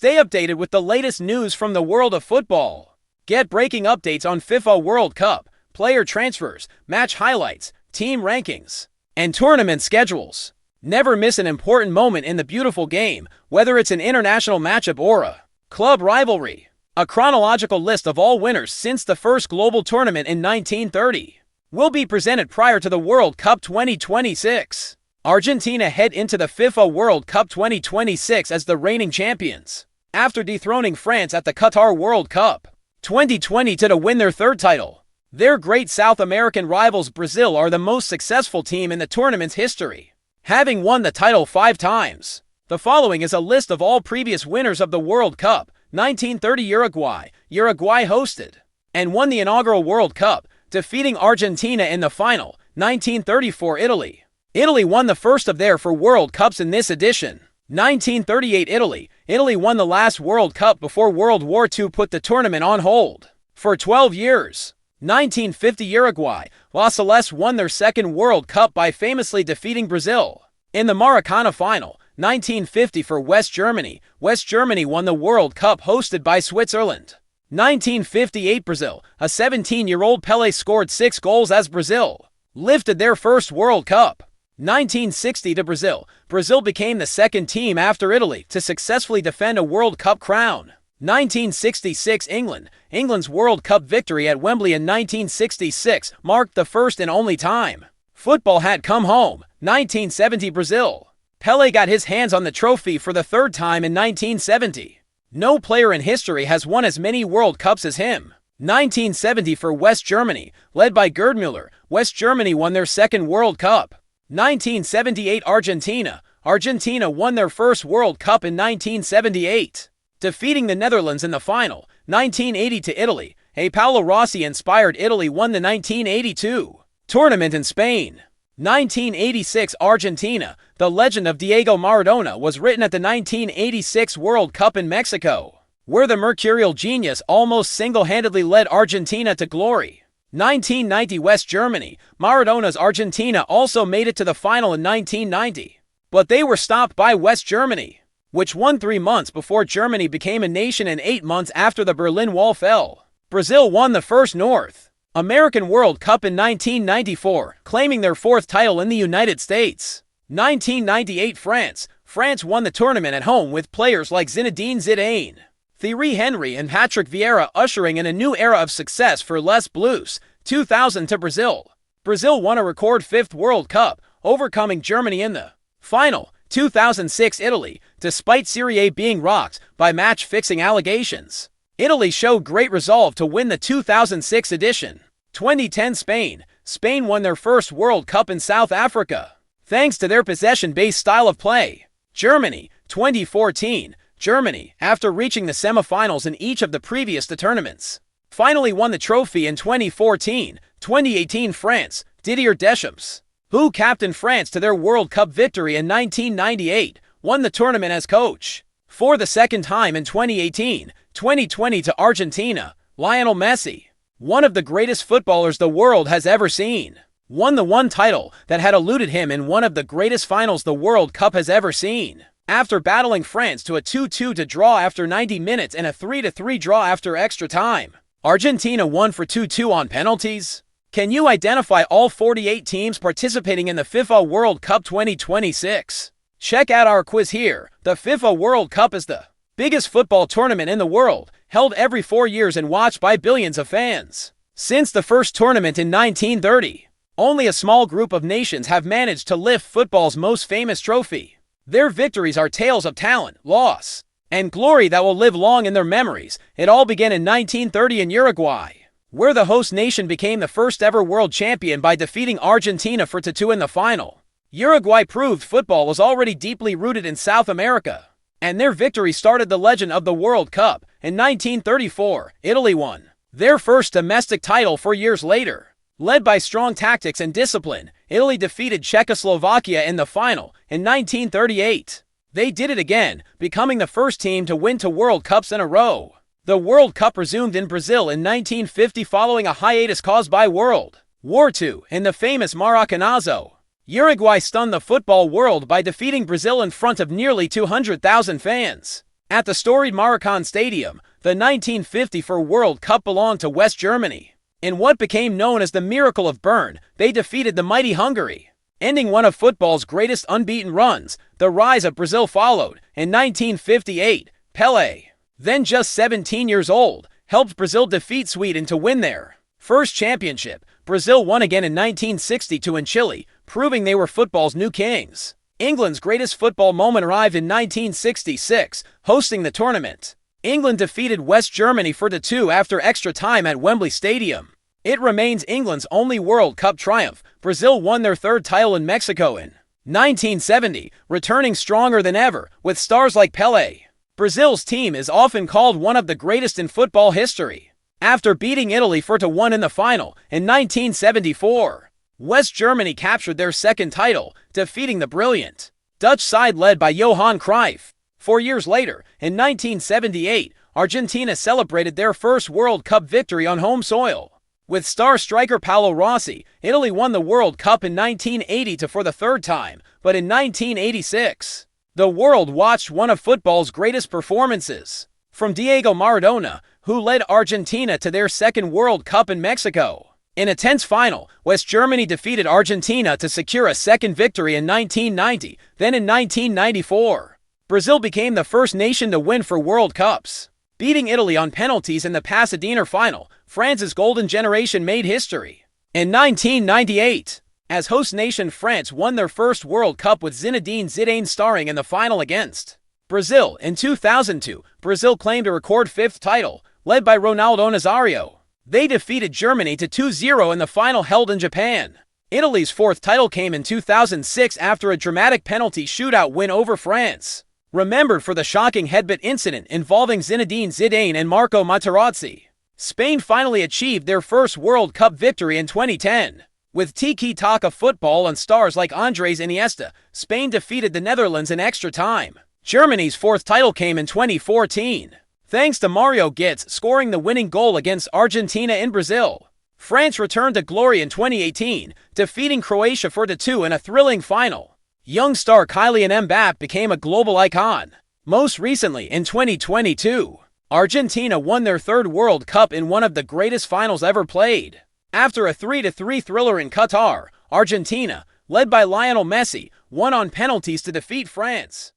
Stay updated with the latest news from the world of football. Get breaking updates on FIFA World Cup, player transfers, match highlights, team rankings, and tournament schedules. Never miss an important moment in the beautiful game, whether it's an international matchup or a club rivalry. A chronological list of all winners since the first global tournament in 1930 will be presented prior to the World Cup 2026. Argentina head into the FIFA World Cup 2026 as the reigning champions, after dethroning France at the Qatar World Cup 2020 to win their third title. Their great South American rivals Brazil are the most successful team in the tournament's history, having won the title 5 times. The following is a list of all previous winners of the World Cup. 1930 Uruguay. Uruguay hosted and won the inaugural World Cup, defeating Argentina in the final. 1934 Italy. Italy won the first of their 4 World Cups in this edition. 1938 Italy. Italy won the last World Cup before World War II put the tournament on hold for 12 years. 1950 Uruguay. La Celeste won their second World Cup by famously defeating Brazil in the Maracana final. 1950 for West Germany. West Germany won the World Cup hosted by Switzerland. 1958 Brazil. A 17-year-old Pelé scored 6 goals as Brazil lifted their first World Cup. 1960 to Brazil. Brazil became the second team after Italy to successfully defend a World Cup crown. 1966 England. England's World Cup victory at Wembley in 1966 marked the first and only time football had come home. 1970 Brazil. Pelé got his hands on the trophy for the third time in 1970. No player in history has won as many World Cups as him. 1970 for West Germany. Led by Gerd Müller, West Germany won their second World Cup. 1978 Argentina. Argentina won their first World Cup in 1978, defeating the Netherlands in the final. 1980 to Italy. A Paolo Rossi-inspired Italy won the 1982 tournament in Spain. 1986 Argentina. The legend of Diego Maradona was written at the 1986 World Cup in Mexico, where the mercurial genius almost single-handedly led Argentina to glory. 1990 West Germany. Maradona's Argentina also made it to the final in 1990, but they were stopped by West Germany, which won 3 months before Germany became a nation and 8 months after the Berlin Wall fell. Brazil won the first North American World Cup in 1994, claiming their 4th title in the United States. 1998 France. France won the tournament at home with players like Zinedine Zidane, Thierry Henry, and Patrick Vieira ushering in a new era of success for Les Bleus. 2000 to Brazil. Brazil won a record 5th World Cup, overcoming Germany in the final. 2006 Italy. Despite Serie A being rocked by match-fixing allegations, Italy showed great resolve to win the 2006 edition. 2010 Spain. Spain won their first World Cup in South Africa, thanks to their possession-based style of play. Germany. 2014. Germany, after reaching the semifinals in each of the previous tournaments, finally won the trophy in 2014. 2018 France. Didier Deschamps, who captained France to their World Cup victory in 1998, won the tournament as coach for the second time in 2018. 2020 to Argentina. Lionel Messi, one of the greatest footballers the world has ever seen, won the one title that had eluded him in one of the greatest finals the World Cup has ever seen, after battling France to a 2-2 draw after 90 minutes and a 3-3 draw after extra time. Argentina won for 2-2 on penalties. Can you identify all 48 teams participating in the FIFA World Cup 2026? Check out our quiz here. The FIFA World Cup is the biggest football tournament in the world, held every 4 years and watched by billions of fans. Since the first tournament in 1930, only a small group of nations have managed to lift football's most famous trophy. Their victories are tales of talent, loss, and glory that will live long in their memories. It all began in 1930 in Uruguay, where the host nation became the first ever world champion by defeating Argentina for 2-2 in the final. Uruguay proved football was already deeply rooted in South America, and their victory started the legend of the World Cup. In 1934, Italy won their first domestic title 4 years later. Led by strong tactics and discipline, Italy defeated Czechoslovakia in the final. In 1938, they did it again, becoming the first team to win 2 World Cups in a row. The World Cup resumed in Brazil in 1950 following a hiatus caused by World War II in the famous Maracanazo. Uruguay stunned the football world by defeating Brazil in front of nearly 200,000 fans. At the storied Marathon Stadium, the 1954 World Cup belonged to West Germany. In what became known as the Miracle of Bern, they defeated the mighty Hungary. Ending one of football's greatest unbeaten runs, the rise of Brazil followed. In 1958, Pelé, then just 17 years old, helped Brazil defeat Sweden to win their first championship. Brazil won again in 1962 in Chile, proving they were football's new kings. England's greatest football moment arrived in 1966, hosting the tournament. England defeated West Germany 4-2 after extra time at Wembley Stadium. It remains England's only World Cup triumph. Brazil won their third title in Mexico in 1970, returning stronger than ever, with stars like Pelé. Brazil's team is often called one of the greatest in football history. After beating Italy 4-1 in the final in 1974, West Germany captured their second title, defeating the brilliant Dutch side led by Johan Cruyff. 4 years later, in 1978, Argentina celebrated their first World Cup victory on home soil. With star striker Paolo Rossi, Italy won the World Cup in 1980 for the third time, but in 1986, the world watched one of football's greatest performances. From Diego Maradona, who led Argentina to their second World Cup in Mexico. In a tense final, West Germany defeated Argentina to secure a second victory in 1990. Then in 1994, Brazil became the first nation to win for World Cups. Beating Italy on penalties in the Pasadena final, France's golden generation made history. In 1998, as host nation, France won their first World Cup with Zinedine Zidane starring in the final against Brazil. In 2002, Brazil claimed a record fifth title, led by Ronaldo Nazario. They defeated Germany 2-0 in the final held in Japan. Italy's fourth title came in 2006 after a dramatic penalty shootout win over France, remembered for the shocking headbutt incident involving Zinedine Zidane and Marco Materazzi. Spain finally achieved their first World Cup victory in 2010. With tiki-taka football and stars like Andres Iniesta, Spain defeated the Netherlands in extra time. Germany's fourth title came in 2014, thanks to Mario Götze scoring the winning goal against Argentina in Brazil. France returned to glory in 2018, defeating Croatia 4-2 in a thrilling final. Young star Kylian Mbappé became a global icon. Most recently, in 2022, Argentina won their third World Cup in one of the greatest finals ever played. After a 3-3 thriller in Qatar, Argentina, led by Lionel Messi, won on penalties to defeat France.